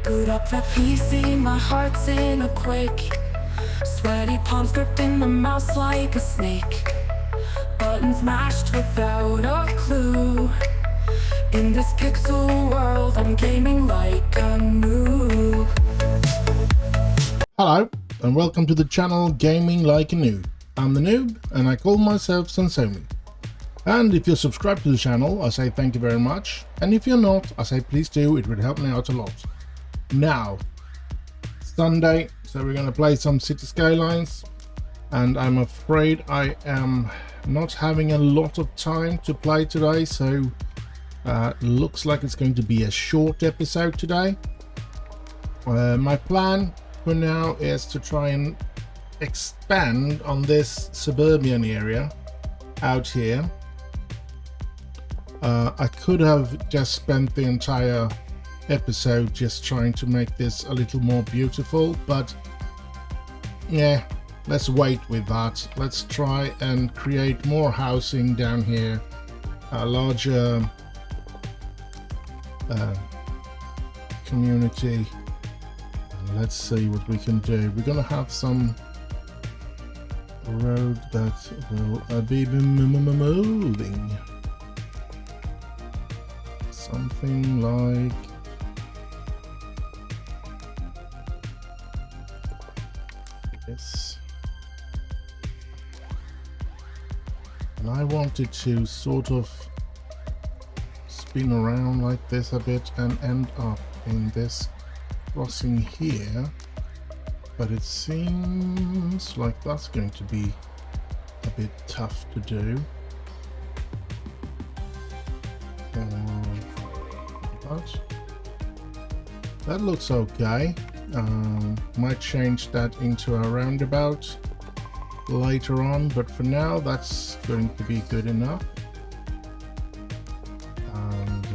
Boot up the PC, my heart's in a quake. Sweaty palms gripping the mouse like a snake. Buttons mashed without a clue. In this pixel world, I'm gaming like a noob. Hello, and welcome to the channel Gaming Like a Noob. I'm the noob, and I call myself XensoVille. And if you're subscribed to the channel, I say thank you very much. And if you're not, I say please do, it would help me out a lot. Now, Sunday, so we're going to play some CitiesSkylines. And I'm afraid I am not having a lot of time to play today, so looks like it's going to be a short episode today. My plan for now is to try and expand on this suburban area out here. I could have just spent the entire episode just trying to make this a little more beautiful, but yeah, let's wait with that. Let's try and create more housing down here, a larger community. Let's see what we can do. We're gonna have some road that will be moving. Something like this. And I wanted to sort of spin around like this a bit and end up in this crossing here, but it seems like that's going to be a bit tough to do. But that looks okay. Might change that into a roundabout later on, but for now that's going to be good enough. And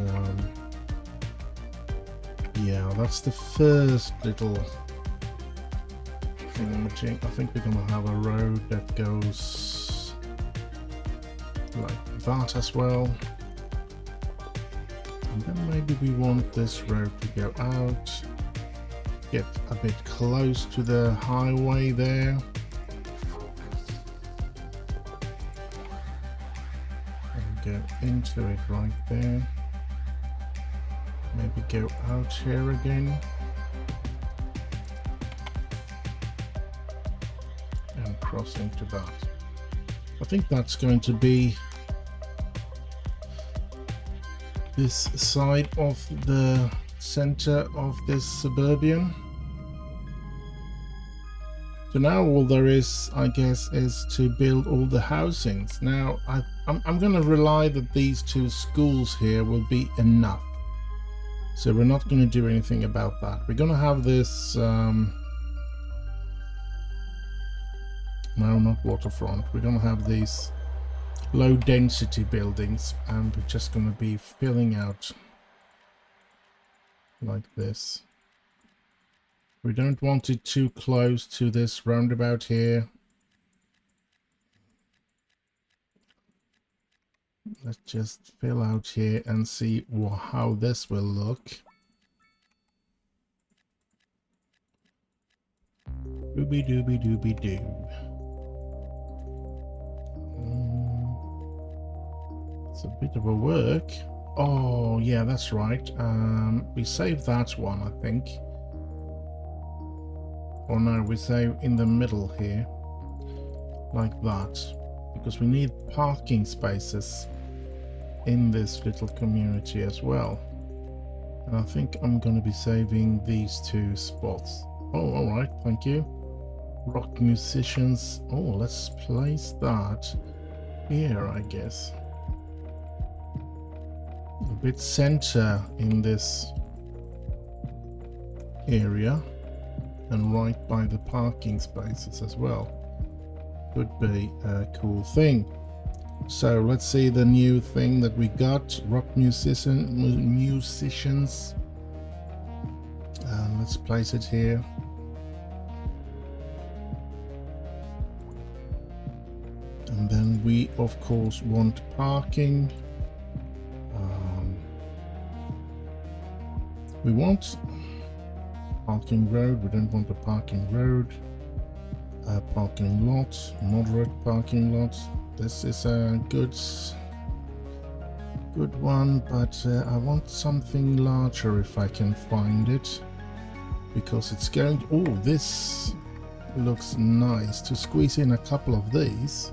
yeah, that's the first little thing. I think we're gonna have a road that goes like that as well. And then maybe we want this road to go out, get a bit close to the highway there. And go into it right there. Maybe go out here again. And cross into that. I think that's going to be this side of the center of this suburban. So now all there is, I guess, is to build all the housings. Now I'm going to rely that these two schools here will be enough. So we're not going to do anything about that. We're going to have this no, not waterfront. We're going to have these low density buildings, and we're just going to be filling out like this. We don't want it too close to this roundabout here. Let's just fill out here and see how this will look. Dooby dooby dooby doo. It's a bit of a work. Oh yeah, that's right. We saved that one, I think. Or no, we save in the middle here, like that, because we need parking spaces in this little community as well. And I think I'm going to be saving these two spots. Oh, all right, thank you. Rock musicians. Oh, let's place that here, I guess. A bit center in this area, and right by the parking spaces as well. Could be a cool thing. So let's see the new thing that we got. Rock musicians. Let's place it here. And then we of course want parking. We want parking road. We don't want a parking road. Parking lot, moderate parking lot. This is a good one, but I want something larger if I can find it, because it's going. Oh, this looks nice to squeeze in a couple of these.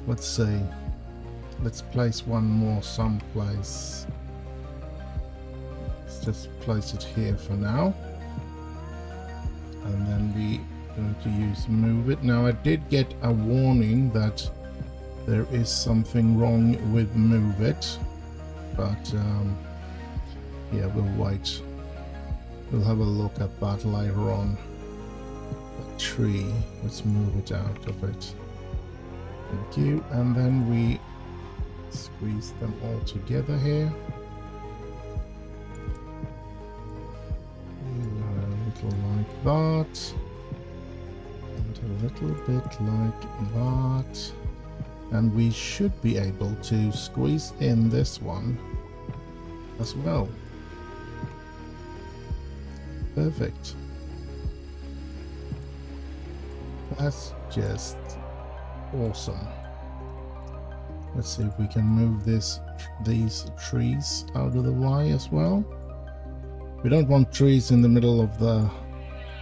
Let's see. Let's place one more someplace. Let's just place it here for now. And then we're going to use move it. Now I did get a warning that there is something wrong with move it. But yeah, we'll wait. We'll have a look at that later on. A tree. Let's move it out of it. Thank you. And then we squeeze them all together here. A little like that. And a little bit like that. And we should be able to squeeze in this one as well. Perfect. That's just awesome. Let's see if we can move these trees out of the way as well. We don't want trees in the middle of the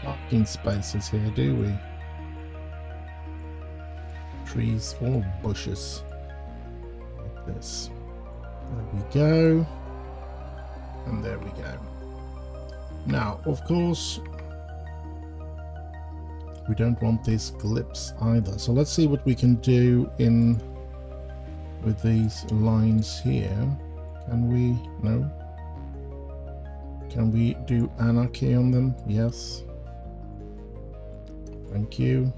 parking spaces here, do we? Trees or bushes like this. There we go. And there we go. Now, of course, we don't want these clips either. So let's see what we can do with these lines here. Can we? No. Can we do anarchy on them? Yes. Thank you.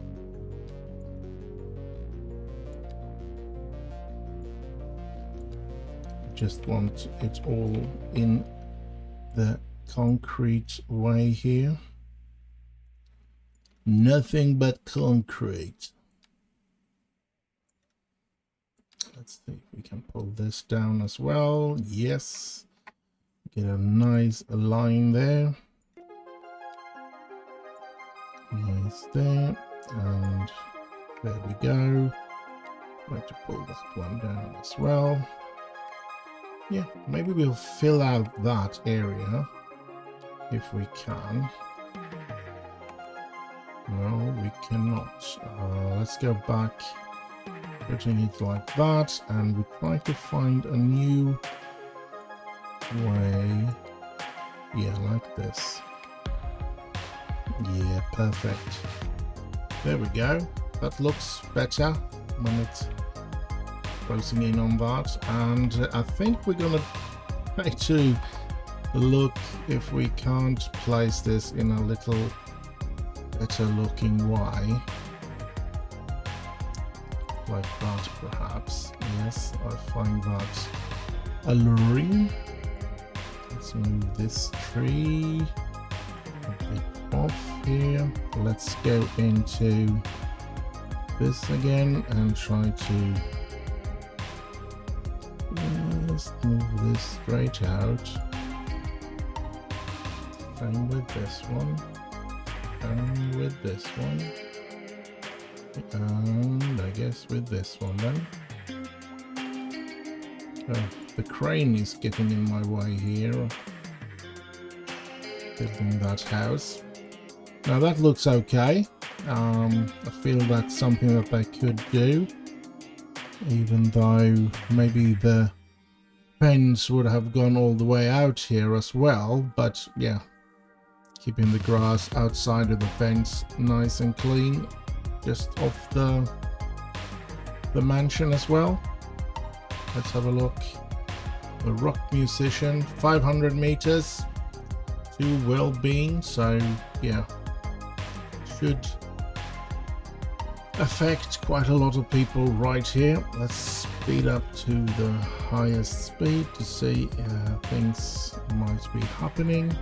Just want it all in the concrete way here. Nothing but concrete. Let's see if we can pull this down as well. Yes. Get a nice line there. Nice there. And there we go. Going to pull that one down as well. Yeah, maybe we'll fill out that area if we can. No, we cannot. Let's go back, putting it like that, and we try to find a new way. Yeah, like this. Yeah, perfect. There we go. That looks better when it's closing in on that. And I think we're gonna try to look if we can't place this in a little better looking way, like that perhaps. Yes, I find that alluring. Let's move this tree a bit off here. Let's go into this again and try to just move this straight out. Same with this one. And with this one, and I guess with this one then. The crane is getting in my way here, building that house. Now that looks okay. I feel that's something that I could do, even though maybe the fence would have gone all the way out here as well, but yeah. Keeping the grass outside of the fence nice and clean, just off the mansion as well. Let's have a look. The rock musician, 500 meters to well-being, so yeah, should affect quite a lot of people right here. Let's speed up to the highest speed to see things might be happening.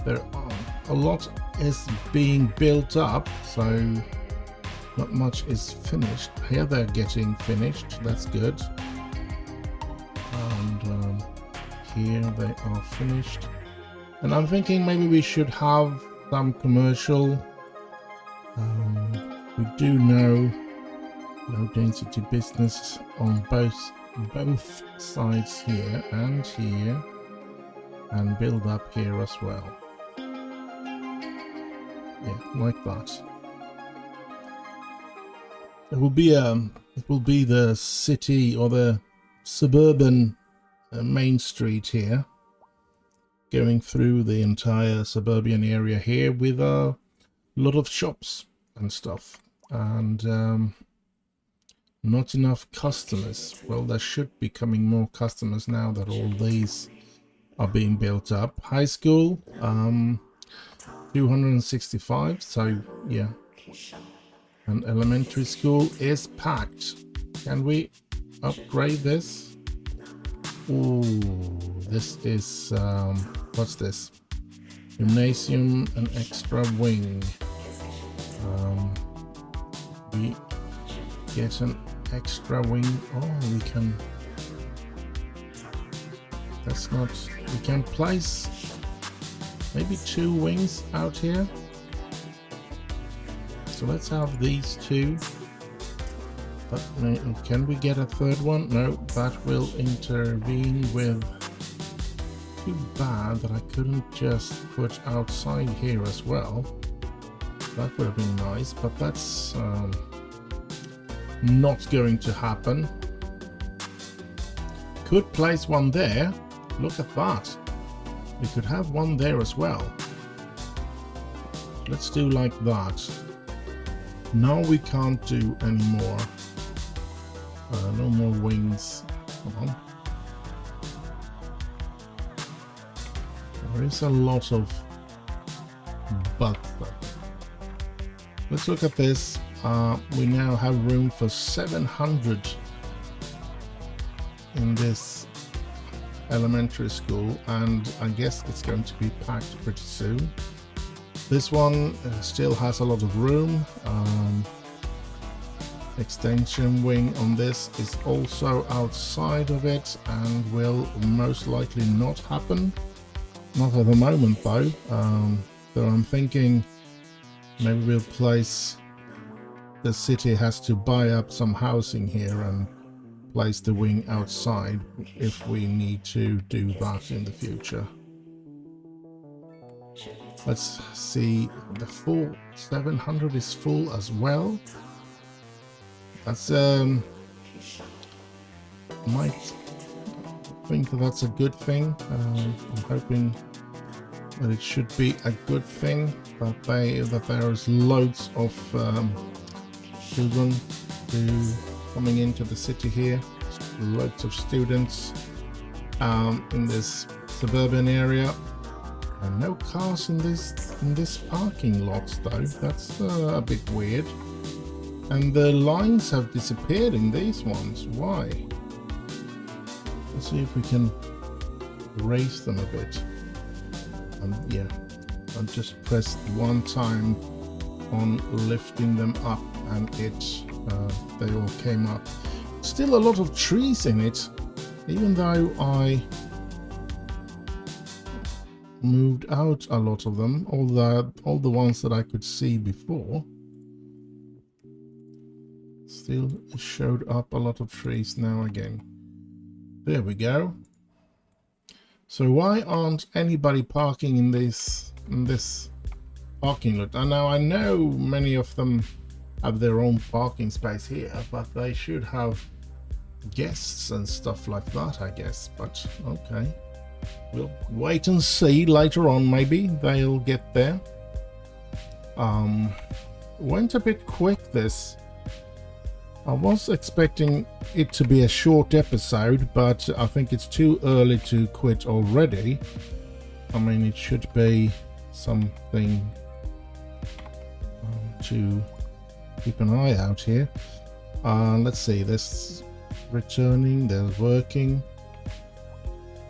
There are a lot is being built up, so not much is finished. Here they're getting finished, that's good. And here they are finished. And I'm thinking maybe we should have some commercial. We do know low density business on both sides here, and build up here as well. Yeah, like that. It will be the city or the suburban main street here, going through the entire suburban area here with a lot of shops and stuff, and not enough customers. Well, there should be coming more customers now that all these are being built up. High school, 265, so yeah. And elementary school is packed. Can we upgrade this? Ooh, this is what's this? Gymnasium, an extra wing. We get an extra wing. Oh, we can. That's not. We can place maybe 2 wings out here. So let's have these 2. But can we get a 3rd one? No, that will intervene with. Too bad that I couldn't just put outside here as well. That would have been nice, but that's not going to happen. Could place one there. Look at that. We could have one there as well. Let's do like that. Now we can't do any more. No more wings. Come on. There is a lot of bugs though. Let's look at this. We now have room for 700 in this elementary school, and I guess it's going to be packed pretty soon. This one still has a lot of room. Extension wing on this is also outside of it and will most likely not happen. Not at the moment though. So I'm thinking maybe we'll place, the city has to buy up some housing here and place the wing outside if we need to do that in the future. Let's see, the full 700 is full as well. That's might think that that's a good thing. I'm hoping that it should be a good thing, that there is loads of children coming into the city here, loads of students in this suburban area, and no cars in this parking lot though. That's a bit weird. And the lines have disappeared in these ones. Why? Let's see if we can raise them a bit. Yeah, I just pressed one time on lifting them up, and they all came up. Still a lot of trees in it, even though I moved out a lot of them. All the ones that I could see before. Still showed up a lot of trees now again. There we go. So why aren't anybody parking in this parking lot? And now I know many of them have their own parking space here, but they should have guests and stuff like that, I guess. But okay, we'll wait and see later on. Maybe they'll get there. Went a bit quick this. I was expecting it to be a short episode, but I think it's too early to quit already. I mean, it should be something to keep an eye out here. Let's see, this returning, there's working.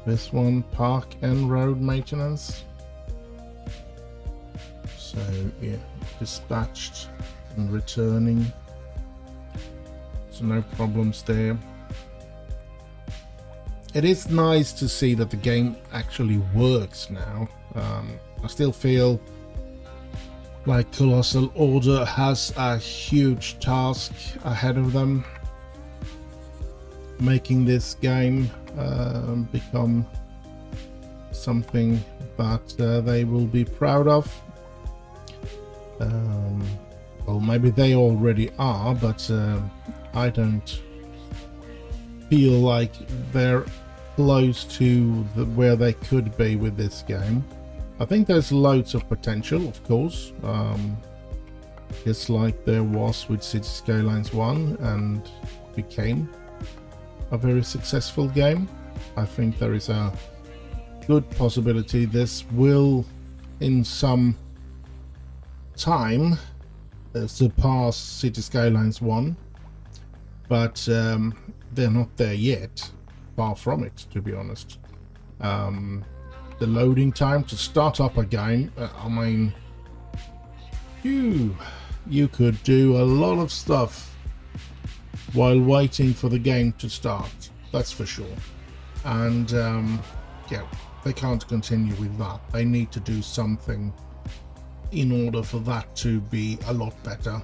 This one, park and road maintenance. So yeah, dispatched and returning, so no problems there. It is nice to see that the game actually works now. I still feel like Colossal Order has a huge task ahead of them, making this game become something that they will be proud of. Well, maybe they already are, but I don't feel like they're close to where they could be with this game. I think there's loads of potential, of course, just like there was with CitiesSkylines 1 and became a very successful game. I think there is a good possibility this will in some time surpass CitiesSkylines 1, but they're not there yet. Far from it, to be honest. The loading time to start up a game, I mean, you could do a lot of stuff while waiting for the game to start, that's for sure. And yeah, they can't continue with that. They need to do something in order for that to be a lot better.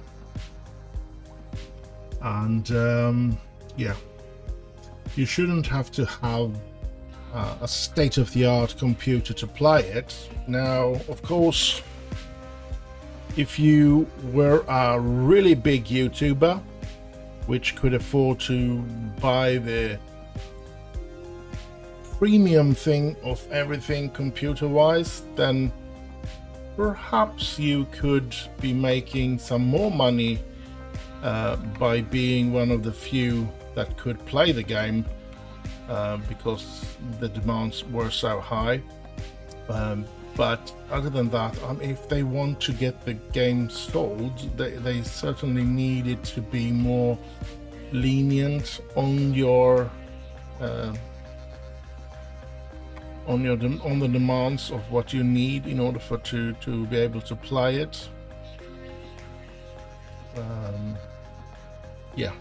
And yeah, you shouldn't have to have a state-of-the-art computer to play it. Now, of course, if you were a really big YouTuber which could afford to buy the premium thing of everything computer-wise, then perhaps you could be making some more money by being one of the few that could play the game, because the demands were so high. But other than that, if they want to get the game sold, they certainly need it to be more lenient on your on the demands of what you need in order for to be able to play it. Yeah,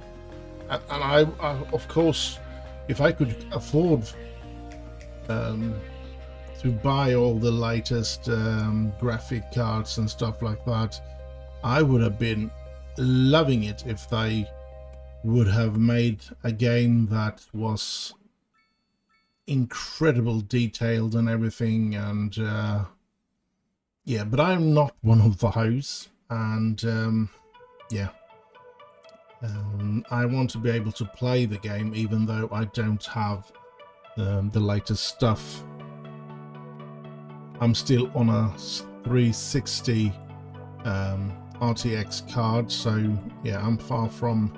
and I of course, if I could afford to buy all the latest graphic cards and stuff like that, I would have been loving it if they would have made a game that was incredible detailed and everything. And yeah, but I'm not one of those, and yeah, I want to be able to play the game even though I don't have the latest stuff. I'm still on a 360 RTX card, so yeah, I'm far from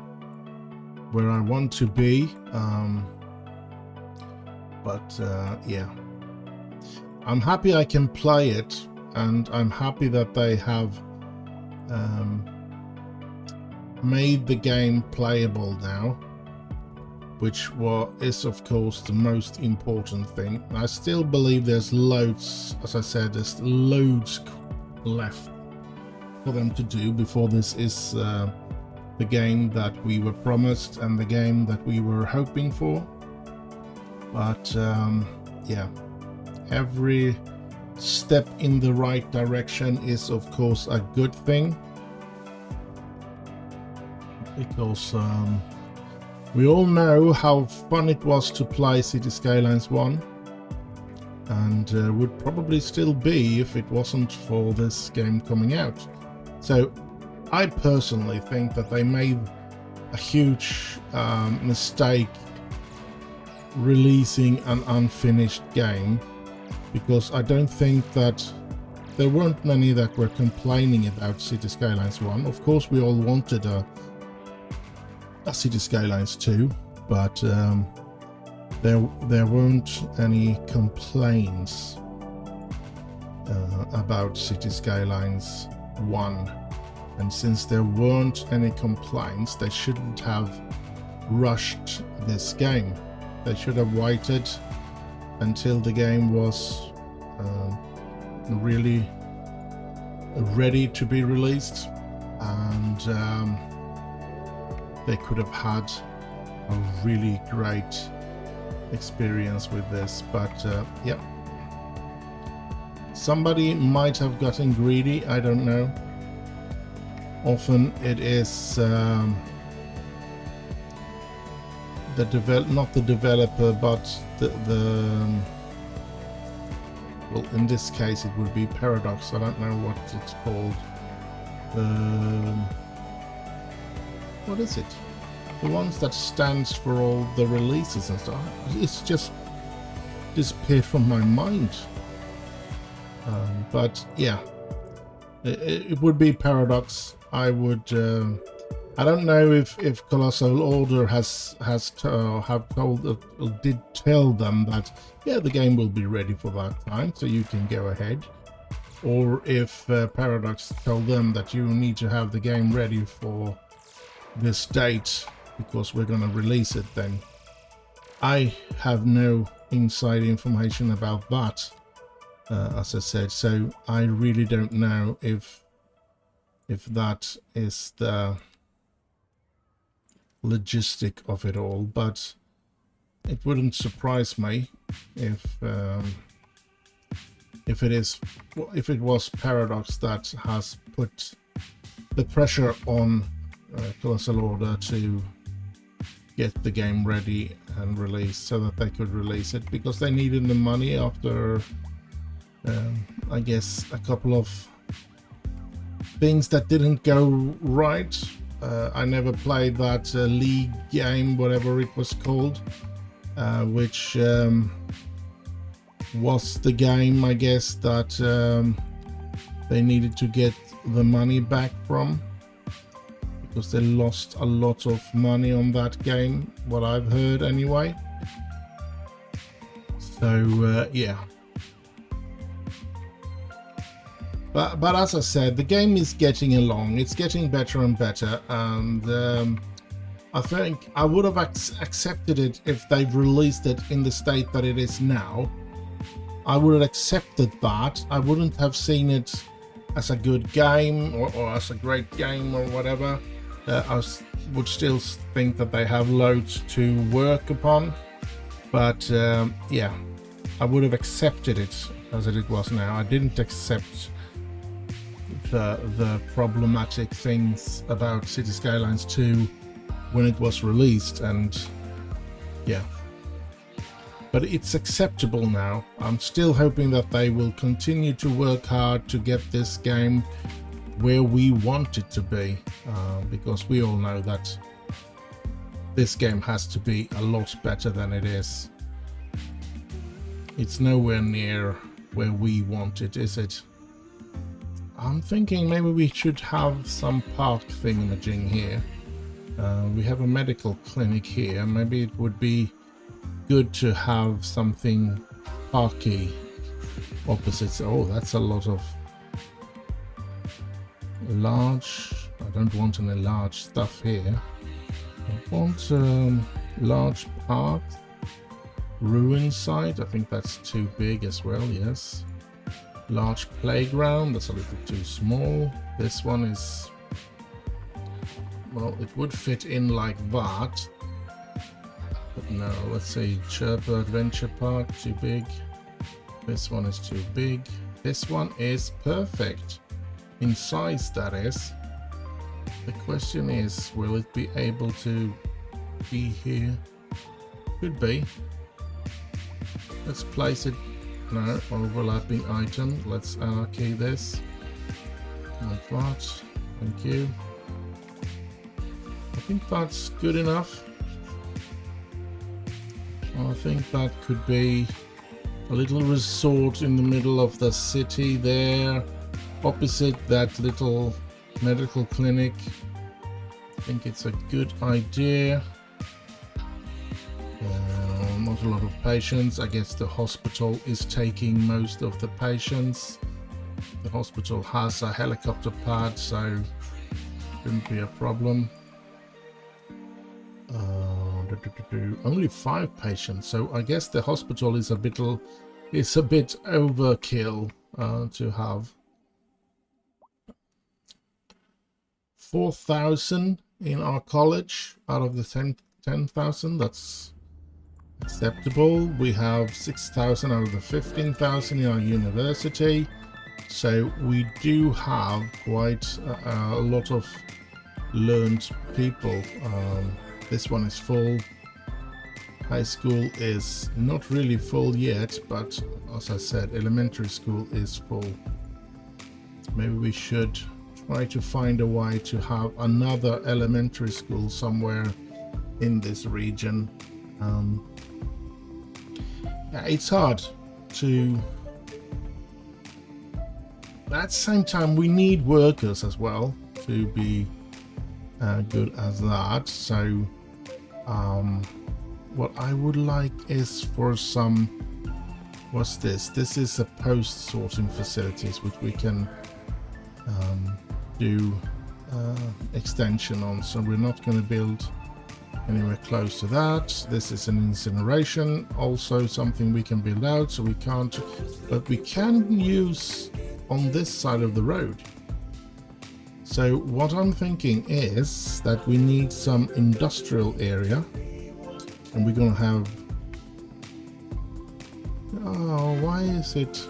where I want to be, but yeah, I'm happy I can play it, and I'm happy that they have made the game playable now, which is of course the most important thing. I still believe there's loads, as I said, there's loads left for them to do before this is the game that we were promised and the game that we were hoping for. But yeah, every step in the right direction is of course a good thing, because we all know how fun it was to play CitiesSkylines 1, and would probably still be if it wasn't for this game coming out. So I personally think that they made a huge mistake releasing an unfinished game, because I don't think that there weren't many that were complaining about CitiesSkylines 1. Of course, we all wanted a CitiesSkylines 2, but there weren't any complaints about CitiesSkylines 1, and since there weren't any complaints, they shouldn't have rushed this game. They should have waited until the game was really ready to be released, and they could have had a really great experience with this. But yeah, somebody might have gotten greedy, I don't know. Often it is not the developer, but the well, in this case it would be Paradox. I don't know what it's called. What is it? The ones that stands for all the releases and stuff. It's just disappeared from my mind. But yeah, it would be Paradox. I would. I don't know if Colossal Order did tell them that yeah, the game will be ready for that time, so you can go ahead, or if Paradox told them that you need to have the game ready for this date because we're gonna release it. Then I have no inside information about that, as I said, so I really don't know if that is the logistic of it all, but it wouldn't surprise me if it was Paradox that has put the pressure on Colossal Order to get the game ready and released so that they could release it, because they needed the money after I guess a couple of things that didn't go right. I never played that League game, whatever it was called, which was the game, I guess, that they needed to get the money back from, because they lost a lot of money on that game, what I've heard anyway. So yeah. But as I said, the game is getting along. It's getting better and better, and I think I would have accepted it if they'd released it in the state that it is now. I would have accepted that. I wouldn't have seen it as a good game or as a great game or whatever. I would still think that they have loads to work upon. But yeah, I would have accepted it as it was now. I didn't accept the problematic things about CitiesSkylines 2 when it was released, and yeah, but it's acceptable now. I'm still hoping that they will continue to work hard to get this game where we want it to be, because we all know that this game has to be a lot better than it is. It's nowhere near where we want it, is it? I'm thinking maybe we should have some park thingamajig here. We have a medical clinic here. Maybe it would be good to have something parky opposite. Oh, that's a lot of large. I don't want any large stuff here. I want large park ruin site. I think that's too big as well. Yes. Large playground, that's a little too small. This one is, well, it would fit in like that, but no, let's say Chirper Adventure Park, too big. This one is too big. This one is perfect in size, that is. The question is, will it be able to be here? Could be. Let's place it. No, overlapping item. Let's anarchy this like that. Thank you. I think that's good enough. I think that could be a little resort in the middle of the city there, opposite that little medical clinic. I think it's a good idea. Not a lot of patients. I guess the hospital is taking most of the patients. The hospital has a helicopter pad, so shouldn't be a problem. Only 5 patients, so I guess the hospital is a bit overkill to have 4,000 in our college out of the 10,000. That's acceptable. We have 6,000 out of the 15,000 in our university. So we do have quite a lot of learned people. This one is full. High school is not really full yet, but as I said, elementary school is full. Maybe we should try to find a way to have another elementary school somewhere in this region. Yeah, it's hard to... At the same time, we need workers as well to be good as that. So what I would like is for some... What's this? This is a post sorting facilities which we can do extension on. So we're not going to build anywhere close to that. This is an incineration, also something we can build out, so we can't, but we can use on this side of the road. So what I'm thinking is that we need some industrial area, and we're gonna have, oh, why is it,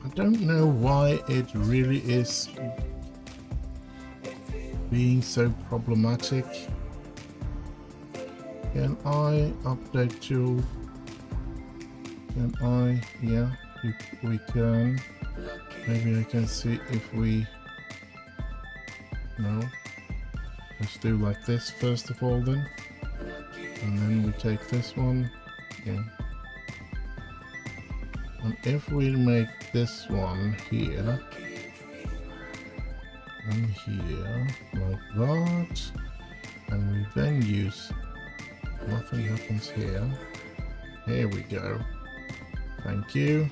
I don't know why it really is being so problematic. Can I update tool? Can I? Yeah, we can. Maybe I can see if we... No. Let's do like this first of all then. And then we take this one. Yeah. And if we make this one here and here like that, and we then use, nothing happens here. Here we go. Thank you.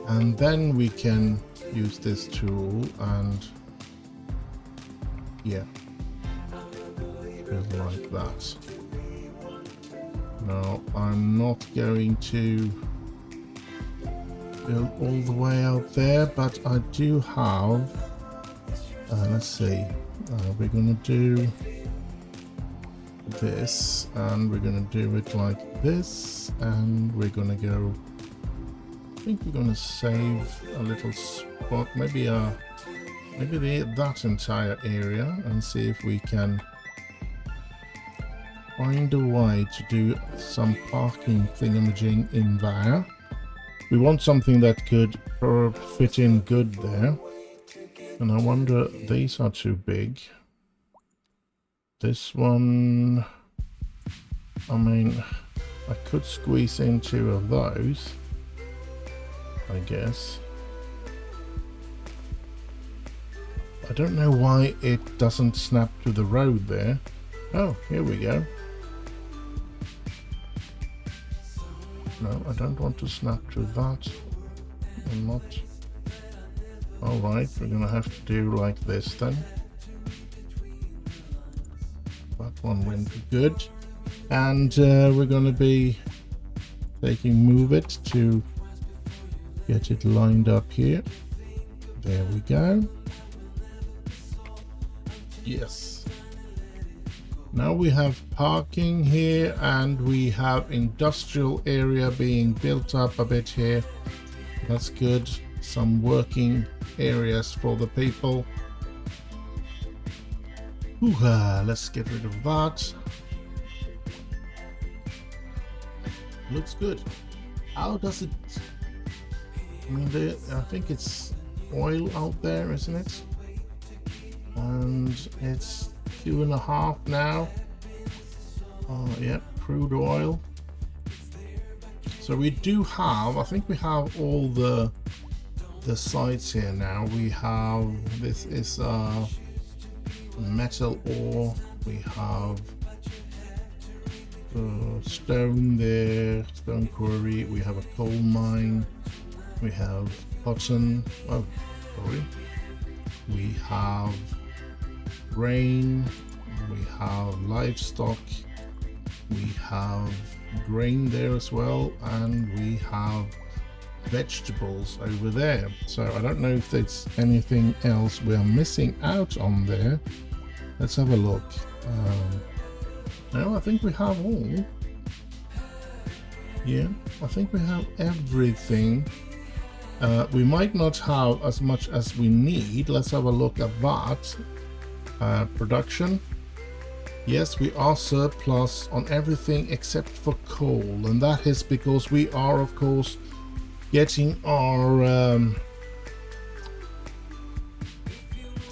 And then we can use this tool and yeah, just like that. Now I'm not going to build all the way out there, but I do have, let's see, we're gonna do this, and we're gonna do it like this, and we're gonna go, I think we're gonna save a little spot, maybe that entire area, and see if we can find a way to do some parking thingamajig in there. We want something that could fit in good there. And I wonder, these are too big. This one, I mean, I could squeeze in 2 of those, I guess. I don't know why it doesn't snap to the road there. Oh, here we go. No, I don't want to snap to that. I'm not. Alright, we're gonna have to do like this then. That one went good. And we're gonna be taking move it to get it lined up here. There we go. Yes. Now we have parking here, and we have industrial area being built up a bit here. That's good. Some working areas for the people. Let's get rid of that. Looks good. How does it... I mean, I think it's oil out there, isn't it? And it's 2.5 now. Yep, crude oil. So we do have, I think we have all the sites here now. We have, this is metal ore, we have stone there, stone quarry, we have a coal mine, we have cotton, oh sorry, we have grain, we have livestock, we have grain there as well, and we have vegetables over there. So I don't know if there's anything else we are missing out on there. Let's have a look. No, I think we have all. Yeah, I think we have everything. We might not have as much as we need. Let's have a look at that. Production. Yes, we are surplus on everything except for coal, and that is because we are, of course, getting our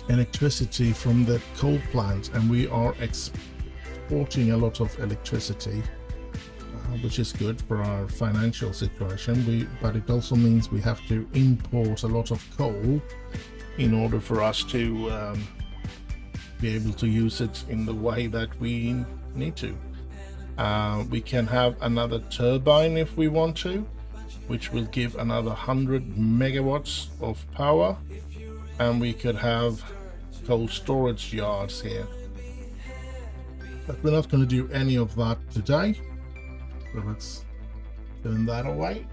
electricity from the coal plant, and we are exporting a lot of electricity, which is good for our financial situation. But it also means we have to import a lot of coal in order for us to be able to use it in the way that we need to. We can have another turbine if we want to, which will give another 100 megawatts of power, and we could have cold storage yards here. But we're not going to do any of that today, so let's turn that away.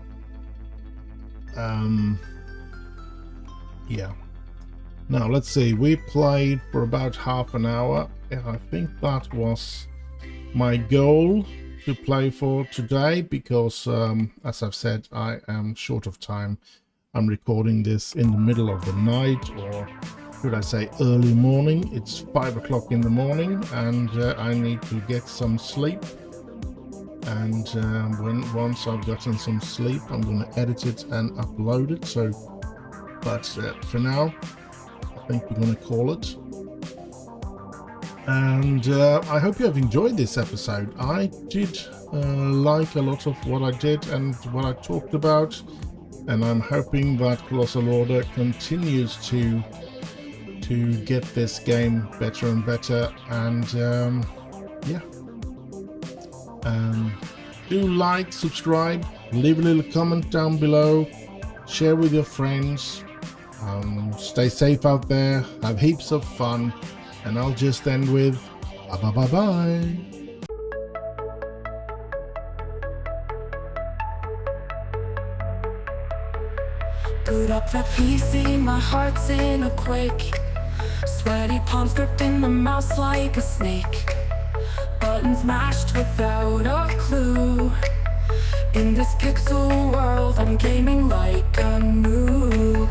Yeah. Now let's see, we played for about half an hour. I think that was my goal to play for today, because as I've said, I am short of time. I'm recording this in the middle of the night, or should I say early morning. It's 5 o'clock in the morning, and I need to get some sleep. And once I've gotten some sleep, I'm going to edit it and upload it. So, but for now, I think we're going to call it. And I hope you have enjoyed this episode. I did like a lot of what I did and what I talked about, and I'm hoping that Colossal Order continues to get this game better and better. And yeah, do like, subscribe, leave a little comment down below, share with your friends. Stay safe out there, have heaps of fun, and I'll just end with bye. Boot up the PC, my heart's in a quake. Sweaty palms gripping the mouse like a snake. Buttons mashed without a clue. In this pixel world, I'm gaming like a noob.